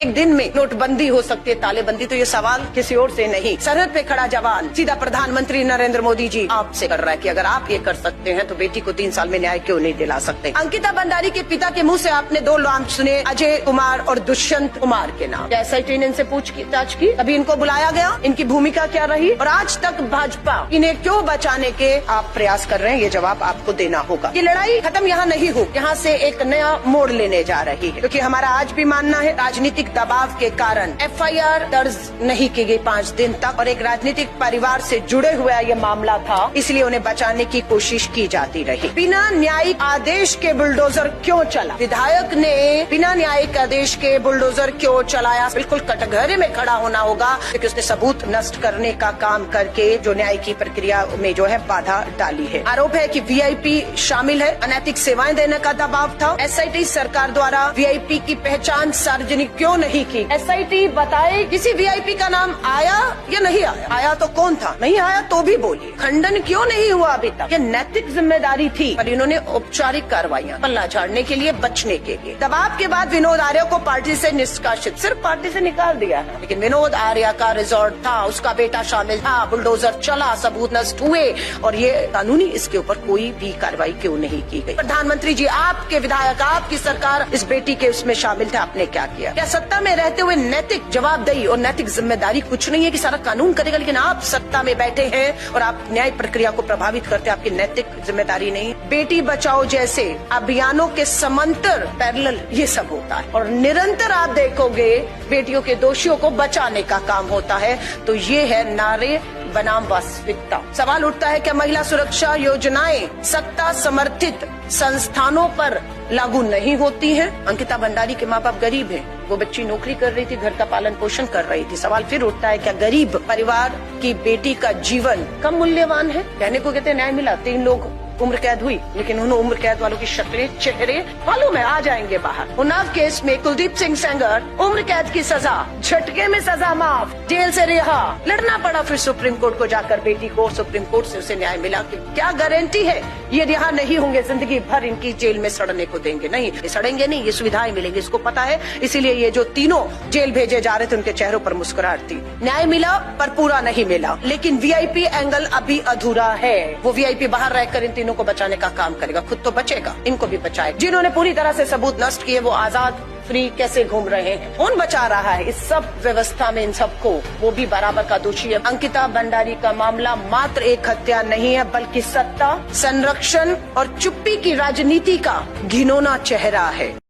एक दिन में नोटबंदी हो सकती है, तालेबंदी, तो ये सवाल किसी और से नहीं, सरहद पे खड़ा जवान सीधा प्रधानमंत्री नरेंद्र मोदी जी आपसे कर रहा है कि अगर आप ये कर सकते हैं तो बेटी को 3 साल में न्याय क्यों नहीं दिला सकते। अंकिता भंडारी के पिता के मुंह से आपने 2 नाम सुने, अजय कुमार और दुष्यंत कुमार के नाम। SIT ने इनसे पूछताछ की, अभी इनको बुलाया गया, इनकी भूमिका क्या रही और आज तक भाजपा इन्हें क्यों बचाने के आप प्रयास कर रहे हैं, ये जवाब आपको देना होगा। ये लड़ाई खत्म यहाँ नहीं हो, यहाँ से एक नया मोड़ लेने जा रही है, क्योंकि हमारा आज भी मानना है राजनीतिक दबाव के कारण FIR दर्ज नहीं की गई 5 दिन तक, और एक राजनीतिक परिवार से जुड़े हुआ ये मामला था, इसलिए उन्हें बचाने की कोशिश की जाती रही। बिना न्यायिक आदेश के बुलडोजर क्यों चला, विधायक ने बिना न्यायिक आदेश के बुलडोजर क्यों चलाया, बिल्कुल कटघरे में खड़ा होना होगा, क्योंकि उसने सबूत नष्ट करने का काम करके जो न्याय की प्रक्रिया में जो है बाधा डाली है। आरोप है कि VIP शामिल है, अनैतिक सेवाएं देने का दबाव था। SIT सरकार द्वारा VIP की पहचान सार्वजनिक क्यों नहीं की, SIT बताए किसी VIP का नाम आया या नहीं आया, आया तो कौन था, नहीं आया तो भी बोलिए, खंडन क्यों नहीं हुआ अभी तक, ये नैतिक जिम्मेदारी थी, पर इन्होंने औपचारिक कार्रवाइयां पल्ला झाड़ने के लिए, बचने के लिए। दबाव के बाद विनोद आर्य को पार्टी से निष्कासित, सिर्फ पार्टी से निकाल दिया है, लेकिन विनोद आर्य का रिजॉर्ट था, उसका बेटा शामिल था, बुलडोजर चला, सबूत नष्ट हुए, और ये कानूनी इसके ऊपर कोई भी कार्रवाई क्यों नहीं की गई। प्रधानमंत्री जी, आपके विधायक, आपकी सरकार इस बेटी के उसमें शामिल थे, आपने क्या किया? क्या सत्ता में रहते हुए नैतिक जवाबदेही और नैतिक जिम्मेदारी कुछ नहीं है कि सारा कानून करेगा, लेकिन आप सत्ता में बैठे हैं और आप न्याय प्रक्रिया को प्रभावित करते हैं, आपकी नैतिक जिम्मेदारी नहीं। बेटी बचाओ जैसे अभियानों के समांतर पैरेलल ये सब होता है, और निरंतर आप देखोगे बेटियों के दोषियों को बचाने का काम होता है, तो ये है नारे बनाम वास्तविकता। सवाल उठता है, क्या महिला सुरक्षा योजनाएं सत्ता समर्थित संस्थानों पर लागू नहीं होती हैं? अंकिता भंडारी के माँ बाप गरीब हैं, वो बच्ची नौकरी कर रही थी, घर का पालन पोषण कर रही थी। सवाल फिर उठता है, क्या गरीब परिवार की बेटी का जीवन कम मूल्यवान है? कहने को कहते न्याय मिला, 3 लोग उम्र कैद हुई, लेकिन उन उम्र कैद वालों की शक्लें, चेहरे मालूम है, आ जाएंगे बाहर। उन्नाव केस में कुलदीप सिंह सेंगर, उम्र कैद की सजा, झटके में सजा माफ, जेल से रिहा, लड़ना पड़ा फिर सुप्रीम कोर्ट को जाकर बेटी को, सुप्रीम कोर्ट से उसे न्याय मिला। कि क्या गारंटी है ये रिहा नहीं होंगे, जिंदगी भर इनकी जेल में सड़ने को देंगे? नहीं, ये सड़ेंगे नहीं, ये सुविधाएं मिलेंगी, इसको पता है, इसीलिए ये जो तीनों जेल भेजे जा रहे थे उनके चेहरों पर मुस्कुराहट थी। न्याय मिला पर पूरा नहीं मिला, लेकिन VIP एंगल अभी अधूरा है। वो VIP बाहर रहकर इन तीनों को बचाने का काम करेगा, खुद तो बचेगा, इनको भी बचाएगा। जिन्होंने पूरी तरह से सबूत नष्ट किए वो आजाद फ्री कैसे घूम रहे हैं, कौन बचा रहा है इस सब व्यवस्था में इन सबको? वो भी बराबर का दोषी है। अंकिता भंडारी का मामला मात्र एक हत्या नहीं है, बल्कि सत्ता, संरक्षण और चुप्पी की राजनीति का घिनौना चेहरा है।